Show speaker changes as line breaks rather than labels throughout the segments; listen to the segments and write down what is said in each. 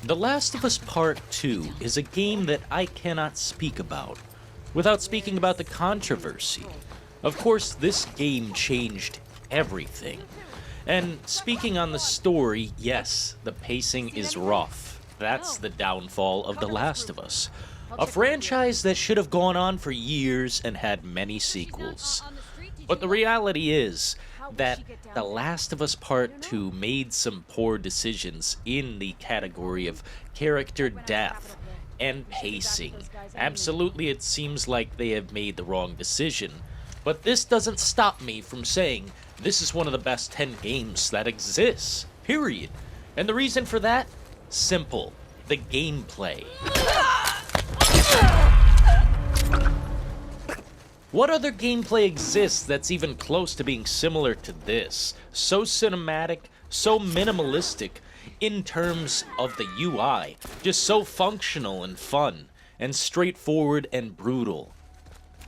The Last of Us Part 2 is a game that I cannot speak about without speaking about the controversy. Of course, this game changed everything. And speaking on the story, yes, the pacing is rough. That's the downfall of The Last of Us. A franchise that should have gone on for years and had many sequels. But the reality is that The Last of Us Part 2 made some poor decisions in the category of character depth and pacing. Absolutely, it seems like they have made the wrong decision. But this doesn't stop me from saying this is one of the best 10 games that exists, period. And the reason for that? Simple. The gameplay. What other gameplay exists that's even close to being similar to this? So cinematic, so minimalistic in terms of the UI, just so functional and fun, and straightforward and brutal.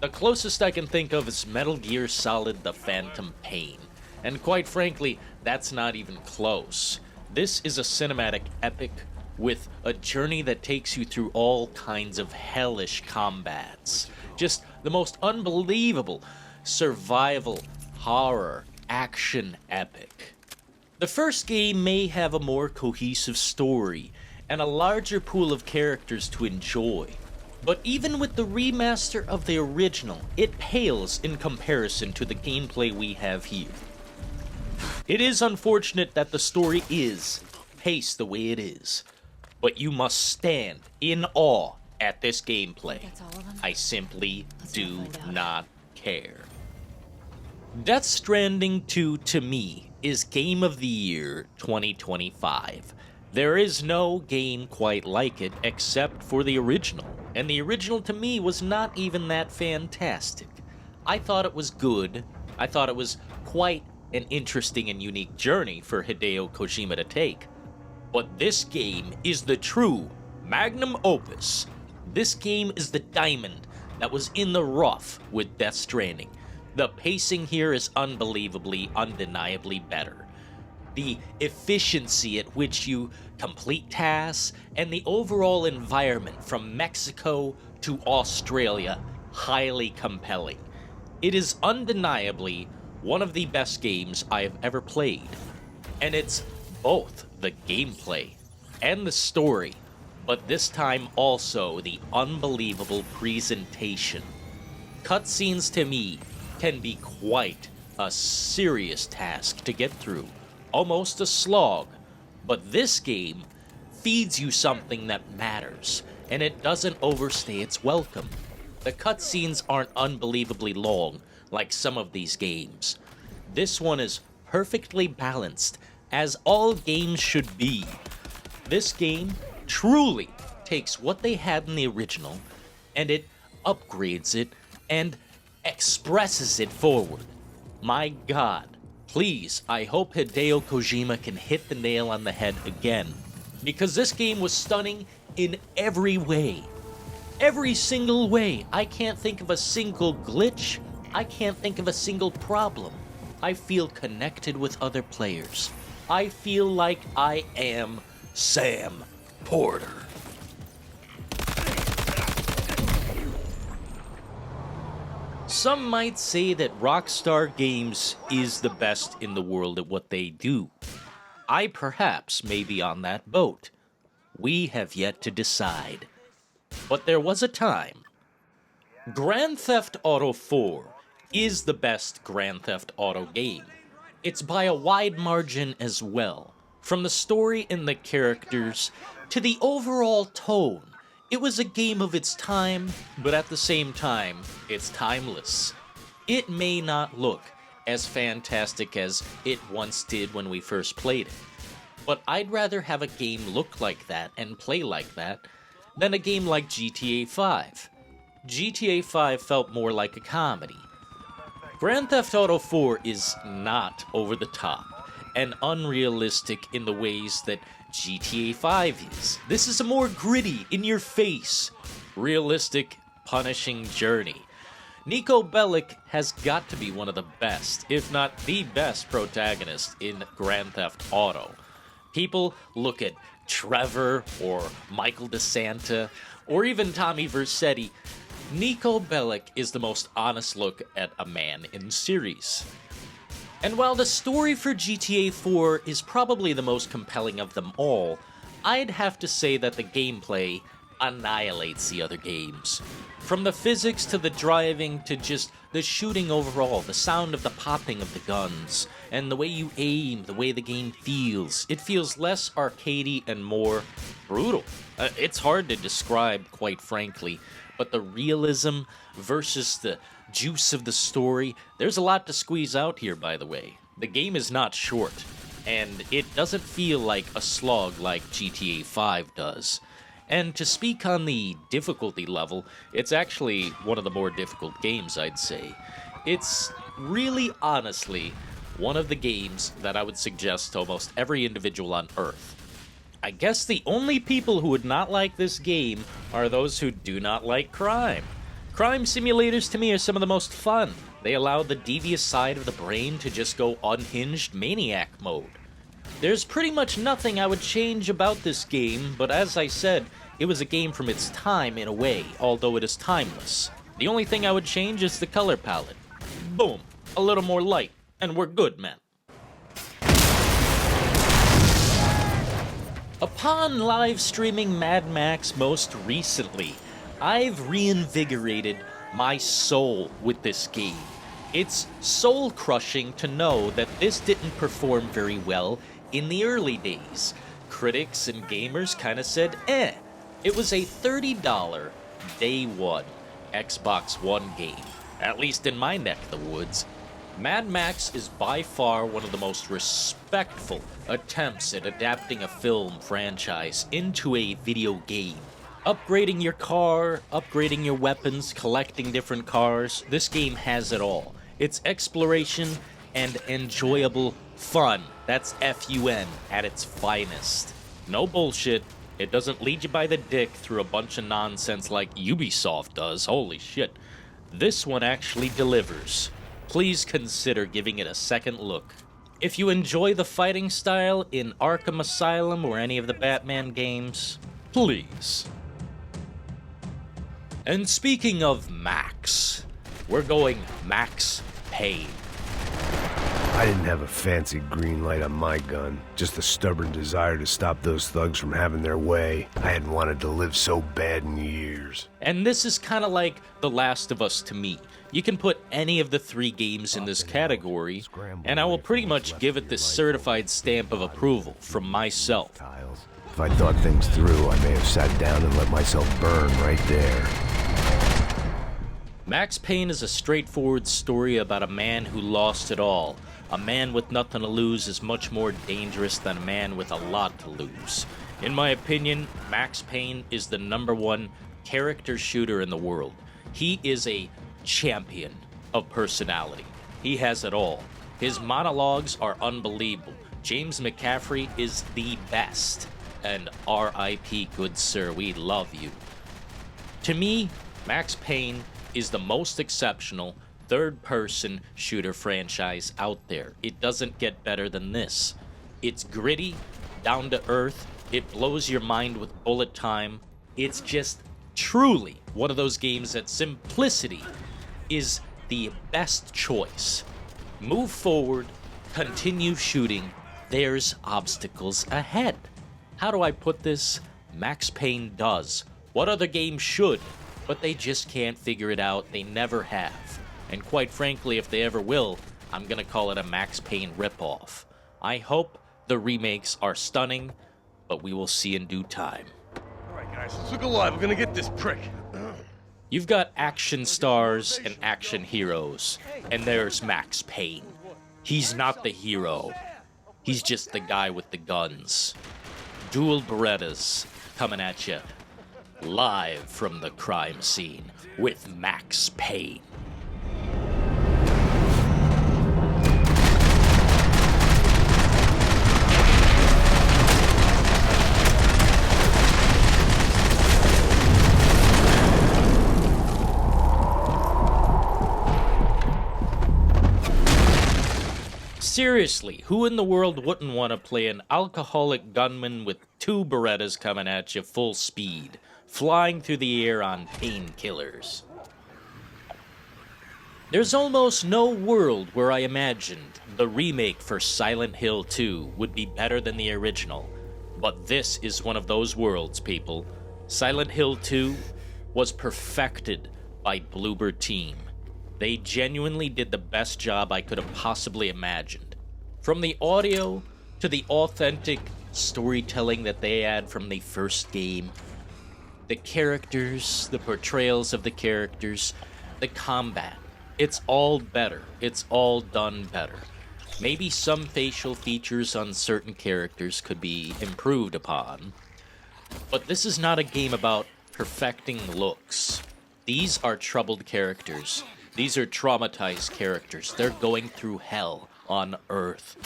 The closest I can think of is Metal Gear Solid The Phantom Pain, and quite frankly, that's not even close. This is a cinematic epic with a journey that takes you through all kinds of hellish combats. Just the most unbelievable survival, horror, action epic. The first game may have a more cohesive story and a larger pool of characters to enjoy. But even with the remaster of the original, it pales in comparison to the gameplay we have here. It is unfortunate that the story is paced the way it is, but you must stand in awe at this gameplay. I simply do not care. Death Stranding 2 to me is Game of the Year 2025. There is no game quite like it except for the original, and the original to me was not even that fantastic. I thought it was good. I thought it was quite an interesting and unique journey for Hideo Kojima to take. But this game is the true magnum opus. This game is the diamond that was in the rough with Death Stranding. The pacing here is unbelievably, undeniably better. The efficiency at which you complete tasks and the overall environment from Mexico to Australia, highly compelling. It is undeniably one of the best games I have ever played. And it's both the gameplay and the story, but this time also the unbelievable presentation. Cutscenes to me can be quite a serious task to get through, almost a slog, but this game feeds you something that matters, and it doesn't overstay its welcome. The cutscenes aren't unbelievably long like some of these games. This one is perfectly balanced, as all games should be. This game truly takes what they had in the original, and it upgrades it and expresses it forward. My God, please, I hope Hideo Kojima can hit the nail on the head again, because this game was stunning in every way. Every single way. I can't think of a single glitch. I can't think of a single problem. I feel connected with other players. I feel like I am Sam Porter. Some might say that Rockstar Games is the best in the world at what they do. I perhaps may be on that boat. We have yet to decide. But there was a time. Grand Theft Auto 4 is the best Grand Theft Auto game. It's by a wide margin as well. From the story and the characters to the overall tone, it was a game of its time, but at the same time, it's timeless. It may not look as fantastic as it once did when we first played it, but I'd rather have a game look like that and play like that than a game like GTA 5. GTA 5 felt more like a comedy. Grand Theft Auto 4 is not over the top and unrealistic in the ways that GTA 5 is. This is a more gritty, in-your-face, realistic, punishing journey. Nico Bellic has got to be one of the best, if not the best protagonist in Grand Theft Auto. People look at Trevor or Michael DeSanta or even Tommy Vercetti, Nico Bellic is the most honest look at a man in series. And while the story for GTA 4 is probably the most compelling of them all, I'd have to say that the gameplay annihilates the other games. From the physics to the driving to just the shooting overall, the sound of the popping of the guns, and the way you aim, the way the game feels, it feels less arcadey and more brutal. It's hard to describe, quite frankly, but the realism versus the juice of the story, there's a lot to squeeze out here, by the way. The game is not short, and it doesn't feel like a slog like GTA 5 does. And to speak on the difficulty level, it's actually one of the more difficult games, I'd say. It's really, honestly, one of the games that I would suggest to almost every individual on Earth. I guess the only people who would not like this game are those who do not like crime. Crime simulators to me are some of the most fun. They allow the devious side of the brain to just go unhinged maniac mode. There's pretty much nothing I would change about this game, but as I said, it was a game from its time in a way, although it is timeless. The only thing I would change is the color palette. Boom, a little more light, and we're good, man. Upon live streaming Mad Max most recently, I've reinvigorated my soul with this game. It's soul-crushing to know that this didn't perform very well in the early days. Critics and gamers kinda said, eh. It was a $30 day one Xbox One game, at least in my neck of the woods. Mad Max is by far one of the most respectful attempts at adapting a film franchise into a video game. Upgrading your car, upgrading your weapons, collecting different cars, this game has it all. It's exploration and enjoyable fun. That's F-U-N at its finest. No bullshit. It doesn't lead you by the dick through a bunch of nonsense like Ubisoft does. Holy shit. This one actually delivers. Please consider giving it a second look. If you enjoy the fighting style in Arkham Asylum or any of the Batman games, please. And speaking of Max, we're going Max Payne.
I didn't have a fancy green light on my gun, just the stubborn desire to stop those thugs from having their way. I hadn't wanted to live so bad in years.
And this is kind of like The Last of Us to me. You can put any of the 3 games in this category, and I will pretty much give it the certified stamp of approval from myself.
If I thought things through, I may have sat down and let myself burn right there.
Max Payne is a straightforward story about a man who lost it all. A man with nothing to lose is much more dangerous than a man with a lot to lose. In my opinion, Max Payne is the #1 character shooter in the world. He is a champion of personality. He has it all. His monologues are unbelievable. James McCaffrey is the best. And R.I.P. good sir, we love you. To me, Max Payne is the most exceptional third-person shooter franchise out there. It doesn't get better than this. It's gritty, down to earth, it blows your mind with bullet time. It's just truly one of those games that simplicity is the best choice. Move forward, continue shooting, there's obstacles ahead. How do I put this? Max Payne does what other games should, but they just can't figure it out. They never have. And quite frankly, if they ever will, I'm gonna call it a Max Payne ripoff. I hope the remakes are stunning, but we will see in due time.
Alright guys, let's look alive. We're gonna get this prick.
You've got action stars and action heroes, and there's Max Payne. He's not the hero. He's just the guy with the guns. Dual Berettas coming at you live from the crime scene with Max Payne. Seriously, who in the world wouldn't want to play an alcoholic gunman with 2 Berettas coming at you full speed, flying through the air on painkillers? There's almost no world where I imagined the remake for Silent Hill 2 would be better than the original, but this is one of those worlds, people. Silent Hill 2 was perfected by Bloober Team. They genuinely did the best job I could have possibly imagined. From the audio to the authentic storytelling that they had from the first game, the characters, the portrayals of the characters, the combat. It's all better. It's all done better. Maybe some facial features on certain characters could be improved upon, but this is not a game about perfecting looks. These are troubled characters. These are traumatized characters. They're going through hell on Earth.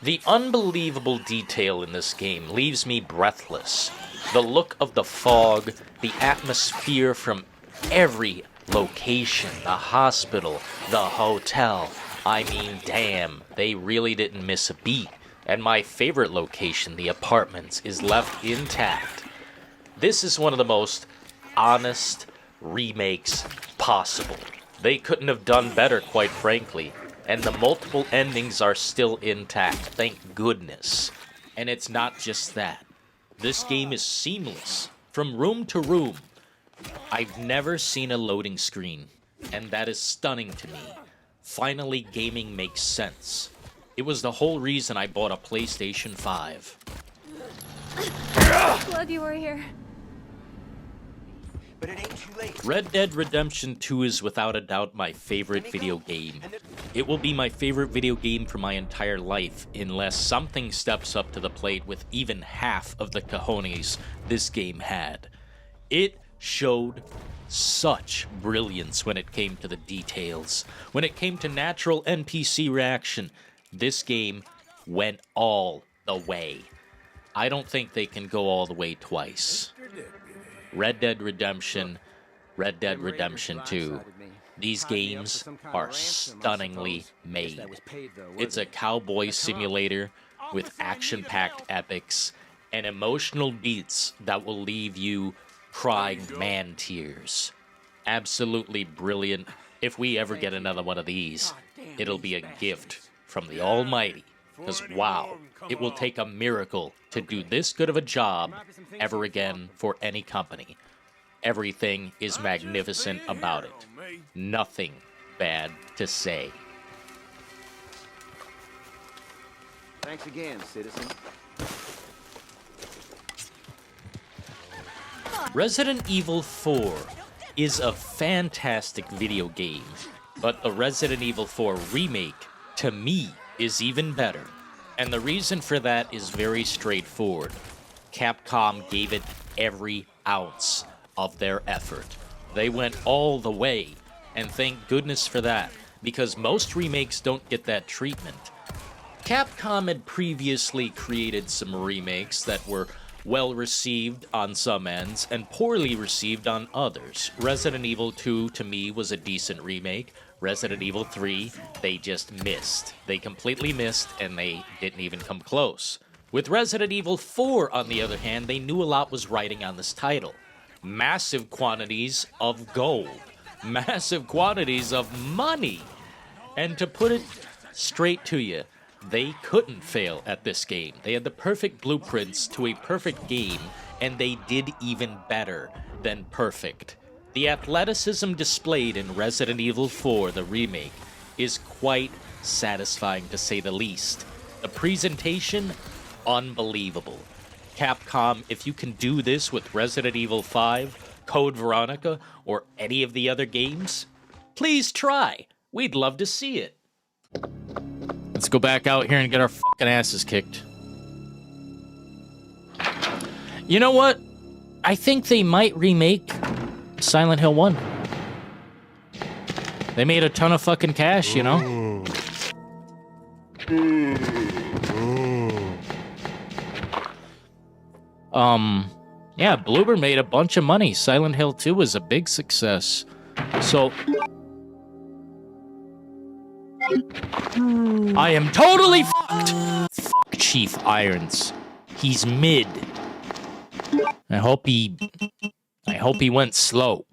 The unbelievable detail in this game leaves me breathless. The look of the fog, the atmosphere from every location, the hospital, the hotel. I mean, damn, they really didn't miss a beat. And my favorite location, the apartments, is left intact. This is one of the most honest remakes possible. They couldn't have done better, quite frankly. And the multiple endings are still intact, thank goodness. And it's not just that. This game is seamless, from room to room. I've never seen a loading screen, and that is stunning to me. Finally, gaming makes sense. It was the whole reason I bought a PlayStation 5.
Glad you were here.
But it ain't too late.
Red Dead Redemption 2 is without a doubt my favorite video game. It will be my favorite video game for my entire life unless something steps up to the plate with even half of the cojones this game had. It showed such brilliance when it came to the details. When it came to natural NPC reaction, this game went all the way. I don't think they can go all the way twice. Red Dead Redemption, Red Dead Redemption 2. These games are stunningly made. It's a cowboy simulator with action-packed epics and emotional beats that will leave you crying man tears. Absolutely brilliant. If we ever get another one of these, it'll be a gift from the Almighty. Because wow, it will take a miracle to do this good of a job ever again for any company. Everything is magnificent about it. Nothing bad to say.
Thanks again, citizen.
Resident Evil 4 is a fantastic video game, but the Resident Evil 4 remake, to me, is even better. And the reason for that is very straightforward. Capcom gave it every ounce of their effort. They went all the way, and thank goodness for that, because most remakes don't get that treatment. Capcom had previously created some remakes that were well received on some ends and poorly received on others. Resident Evil 2 to me was a decent remake. Resident Evil 3, they just missed. They completely missed and they didn't even come close. With Resident Evil 4, on the other hand, they knew a lot was riding on this title. Massive quantities of gold. Massive quantities of money. And to put it straight to you, they couldn't fail at this game. They had the perfect blueprints to a perfect game, and they did even better than perfect. The athleticism displayed in Resident Evil 4, the remake, is quite satisfying to say the least. The presentation, unbelievable. Capcom, if you can do this with Resident Evil 5, Code Veronica, or any of the other games, please try. We'd love to see it. Let's go back out here and get our fucking asses kicked. You know what? I think they might remake Silent Hill 1. They made a ton of fucking cash, you know? Yeah, Bloober made a bunch of money. Silent Hill 2 was a big success. So, I am totally fucked. Fuck Chief Irons. He's mid. I hope he went slow.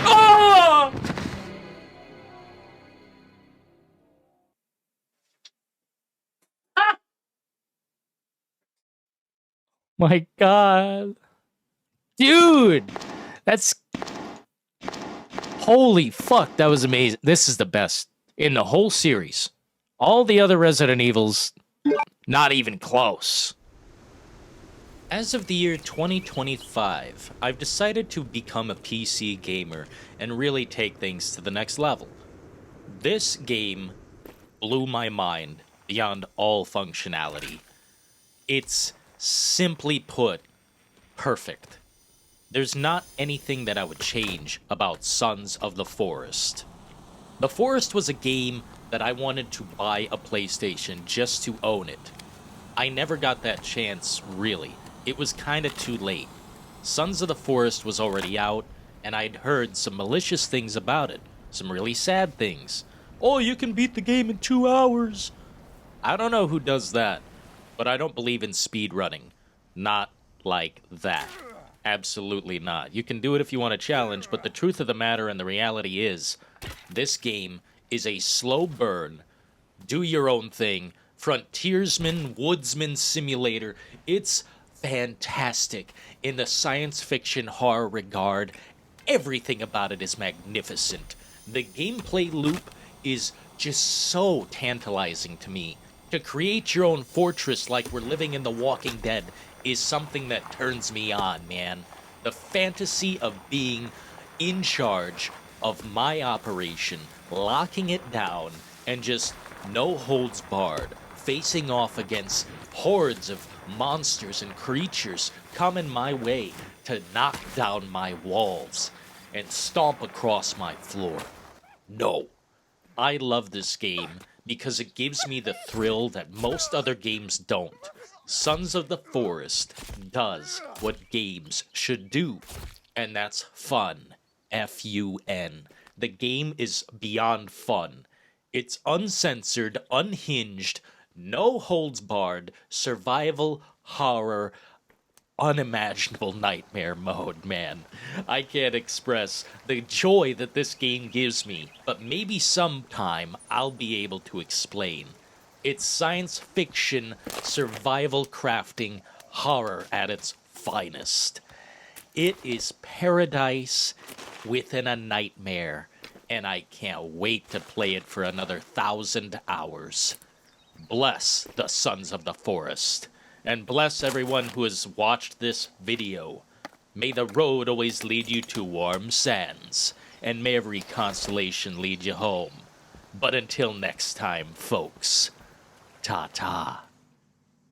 Oh! My God. Dude, that's... Holy fuck, that was amazing. This is the best in the whole series. All the other Resident Evils, not even close. As of the year 2025, I've decided to become a PC gamer and really take things to the next level. This game blew my mind beyond all functionality. It's, simply put, perfect. There's not anything that I would change about Sons of the Forest. The Forest was a game that I wanted to buy a PlayStation just to own it. I never got that chance, really. It was kinda too late. Sons of the Forest was already out, and I'd heard some malicious things about it. Some really sad things. Oh, you can beat the game in 2 hours. I don't know who does that, but I don't believe in speedrunning. Not like that. Absolutely not. You can do it if you want a challenge, but the truth of the matter and the reality is, this game is a slow burn, do your own thing, frontiersman, woodsman simulator. It's fantastic in the science fiction horror regard. Everything about it is magnificent. The gameplay loop is just so tantalizing to me. To create your own fortress like we're living in The Walking Dead is something that turns me on, man. The fantasy of being in charge of my operation, locking it down, and just no holds barred, facing off against hordes of monsters and creatures coming my way to knock down my walls and stomp across my floor. No. I love this game because it gives me the thrill that most other games don't. Sons of the Forest does what games should do, and that's fun. F-U-N. The game is beyond fun. It's uncensored, unhinged, no holds barred, survival, horror, unimaginable nightmare mode, man. I can't express the joy that this game gives me, but maybe sometime I'll be able to explain. It's science fiction, survival crafting, horror at its finest. It is paradise within a nightmare, and I can't wait to play it for another 1,000 hours. Bless the Sons of the Forest, and bless everyone who has watched this video. May the road always lead you to warm sands, and may every constellation lead you home. But until next time, folks, ta-ta.